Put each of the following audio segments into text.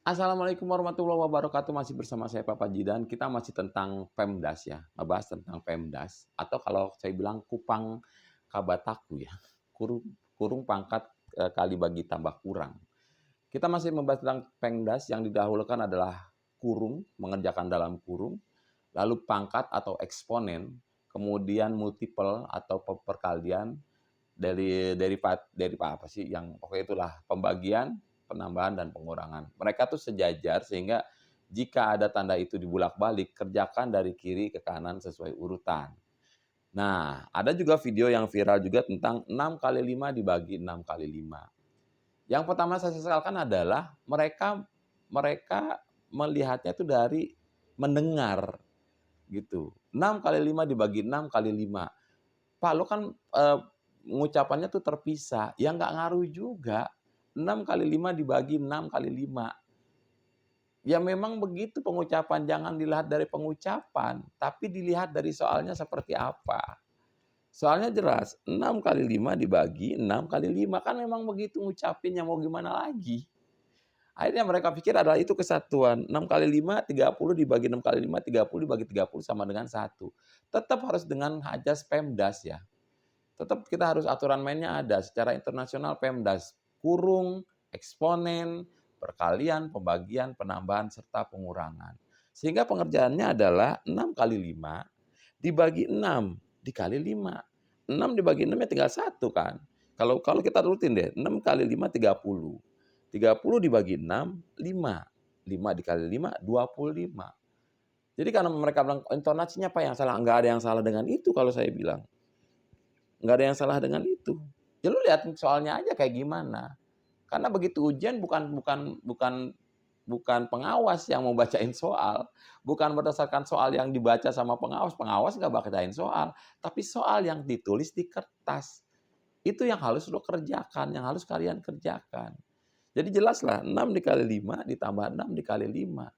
Assalamualaikum warahmatullahi wabarakatuh. Masih bersama saya Papa Jidan. Kita masih tentang Pemdas ya, ngebahas tentang Pemdas atau kalau saya bilang kupang kabataku ya, kurung kurung pangkat, kali bagi tambah kurang. Kita masih membahas tentang Pemdas yang didahulukan adalah kurung, mengerjakan dalam kurung, lalu pangkat atau eksponen, kemudian multiple atau perkalian, dari apa sih, yang pokoknya itulah pembagian, penambahan, dan pengurangan. Mereka tuh sejajar sehingga jika ada tanda itu dibulak-balik, kerjakan dari kiri ke kanan sesuai urutan. Nah, ada juga video yang viral juga tentang 6 kali 5 dibagi 6 kali 5. Yang pertama saya sesalkan adalah mereka mereka melihatnya itu dari mendengar gitu. 6 kali 5 dibagi 6 kali 5. Pak, lo kan, ngucapannya tuh terpisah, ya nggak ngaruh juga. 6 kali 5 dibagi 6 kali 5. Ya memang begitu pengucapan, jangan dilihat dari pengucapan, tapi dilihat dari soalnya seperti apa. Soalnya jelas, 6 kali 5 dibagi 6 kali 5, kan memang begitu ngucapinnya, mau gimana lagi. Akhirnya mereka pikir adalah itu kesatuan, 6 kali 5, 30 dibagi 6 kali 5, 30 dibagi 30 sama dengan 1. Tetap harus dengan ajas Pemdas ya. Tetap kita harus aturan mainnya ada, secara internasional Pemdas, kurung, eksponen, perkalian, pembagian, penambahan, serta pengurangan. Sehingga pengerjaannya adalah 6 kali 5 dibagi 6 dikali 5. 6 dibagi 6 ya tinggal 1 kan. Kalau kalau kita rutin deh, 6 kali 5 30. 30 dibagi 6, 5. 5 dikali 5, 25. Jadi karena mereka bilang, "Intonasinya apa yang salah?" Nggak ada yang salah dengan itu kalau saya bilang. Nggak ada yang salah dengan itu. Ya lu lihat soalnya aja kayak gimana. Karena begitu ujian bukan pengawas yang mau bacain soal, bukan berdasarkan soal yang dibaca sama pengawas, pengawas nggak bacain soal, tapi soal yang ditulis di kertas. Itu yang harus lo kerjakan, yang harus kalian kerjakan. Jadi jelaslah 6 dikali 5 ditambah 6 dikali 5.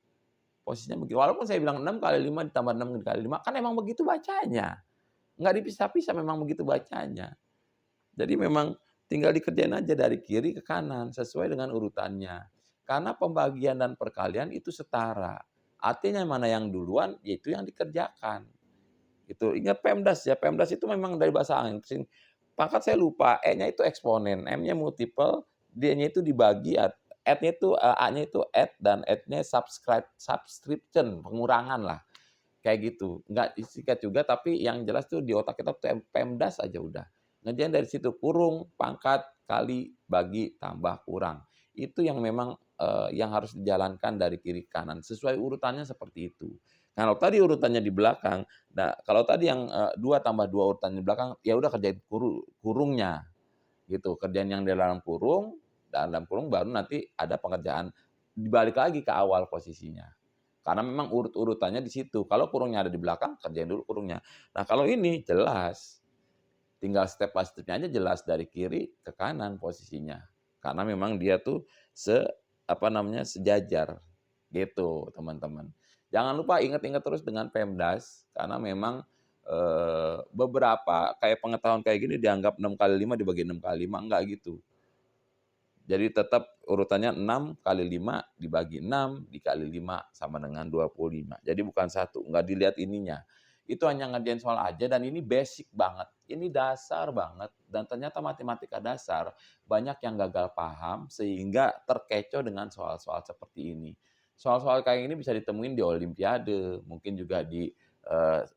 Posisinya begitu. Walaupun saya bilang 6 kali 5 ditambah 6 dikali 5, kan emang begitu bacanya. Nggak dipisah-pisah, memang begitu bacanya. Jadi memang tinggal dikerjain aja dari kiri ke kanan sesuai dengan urutannya. Karena pembagian dan perkalian itu setara. Artinya mana yang duluan, ya itu yang dikerjakan. Itu ingat Pemdas ya, Pemdas itu memang dari bahasa Inggris. Pangkat saya lupa, E-nya itu eksponen, M-nya multiple, D-nya itu dibagi, add-nya itu A-nya itu add dan add-nya subscription, pengurangan lah. Kayak gitu, nggak disingkat juga tapi yang jelas tuh di otak kita tuh Pemdas aja udah. Ngerjain dari situ, kurung, pangkat, kali, bagi, tambah, kurang. Itu yang memang, yang harus dijalankan dari kiri ke kanan, sesuai urutannya seperti itu. Kalau tadi urutannya di belakang, nah kalau tadi yang, 2 tambah 2 urutannya di belakang, ya udah kerjain kurungnya, gitu. Kerjain yang di dalam kurung baru nanti ada pengerjaan, dibalik lagi ke awal posisinya. Karena memang urut-urutannya di situ. Kalau kurungnya ada di belakang, kerjain dulu kurungnya. Nah, kalau ini jelas, tinggal step by step-nya aja jelas dari kiri ke kanan posisinya. Karena memang dia tuh apa namanya, sejajar, gitu teman-teman. Jangan lupa ingat-ingat terus dengan Pemdas, karena memang, beberapa kayak pengetahuan kayak gini dianggap 6 kali 5 dibagi 6 kali 5, enggak gitu. Jadi tetap urutannya 6 kali 5 dibagi 6 dikali 5 sama dengan 25. Jadi bukan satu, nggak dilihat ininya. Itu hanya ngerjain soal aja dan ini basic banget. Ini dasar banget dan ternyata matematika dasar banyak yang gagal paham sehingga terkecoh dengan soal-soal seperti ini. Soal-soal kayak ini bisa ditemuin di olimpiade, mungkin juga di,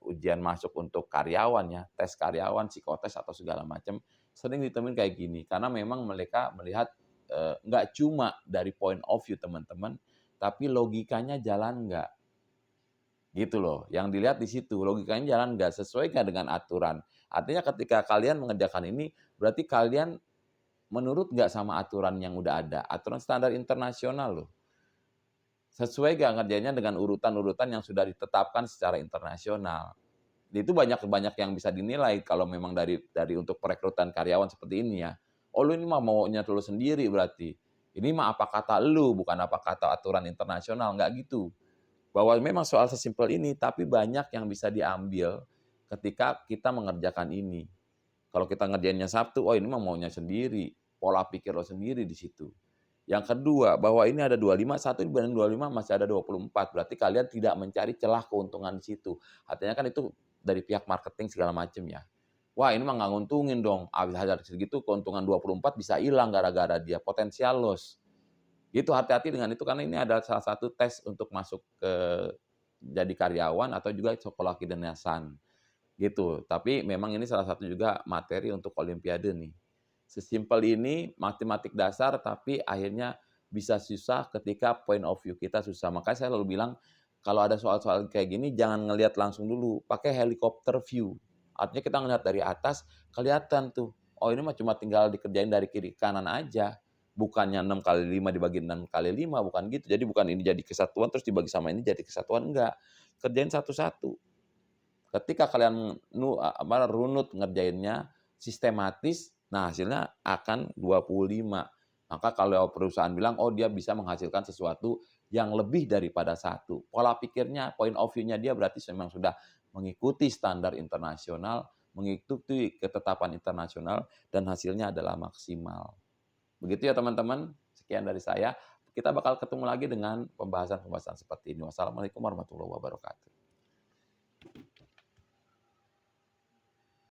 ujian masuk untuk karyawan ya, tes karyawan, psikotes atau segala macam, sering ditemuin kayak gini. Karena memang mereka melihat nggak cuma dari point of view teman-teman, tapi logikanya jalan nggak, gitu loh. Yang dilihat di situ, logikanya jalan nggak, sesuai nggak dengan aturan. Artinya ketika kalian mengerjakan ini, berarti kalian menurut nggak sama aturan yang udah ada, aturan standar internasional loh. Sesuai nggak ngerjainnya dengan urutan-urutan yang sudah ditetapkan secara internasional. Itu banyak banyak yang bisa dinilai kalau memang dari untuk perekrutan karyawan seperti ini ya. Oh lu ini mah maunya lu sendiri berarti. Ini mah apa kata lu, bukan apa kata aturan internasional, nggak gitu. Bahwa memang soal sesimpel ini, tapi banyak yang bisa diambil ketika kita mengerjakan ini. Kalau kita ngerjainnya Sabtu, oh ini mah maunya sendiri, pola pikir lo sendiri di situ. Yang kedua, bahwa ini ada 25, satu dibanding 25 masih ada 24. Berarti kalian tidak mencari celah keuntungan di situ. Artinya kan itu dari pihak marketing segala macam ya. Wah, ini mah nggak nguntungin dong. Habis harga segitu keuntungan 24 bisa hilang gara-gara dia potensial loss. Gitu, hati-hati dengan itu karena ini adalah salah satu tes untuk masuk ke jadi karyawan atau juga sekolah kedinasan. Gitu. Tapi memang ini salah satu juga materi untuk olimpiade nih. Sesimpel ini matematik dasar tapi akhirnya bisa susah ketika point of view kita susah. Makanya saya selalu bilang kalau ada soal-soal kayak gini jangan ngelihat langsung dulu, pakai helikopter view. Artinya kita ngelihat dari atas kelihatan tuh, oh ini mah cuma tinggal dikerjain dari kiri ke kanan aja. Bukannya 6 kali 5 dibagi 6 kali 5, bukan gitu. Jadi bukan ini jadi kesatuan terus dibagi sama ini jadi kesatuan, enggak. Kerjain satu-satu. Ketika kalian runut ngerjainnya sistematis, nah hasilnya akan 25. Maka kalau perusahaan bilang, oh dia bisa menghasilkan sesuatu yang lebih daripada satu. Pola pikirnya, point of view-nya dia berarti memang sudah mengikuti standar internasional, mengikuti ketetapan internasional, dan hasilnya adalah maksimal. Begitu ya teman-teman, sekian dari saya. Kita bakal ketemu lagi dengan pembahasan-pembahasan seperti ini. Wassalamualaikum warahmatullahi wabarakatuh.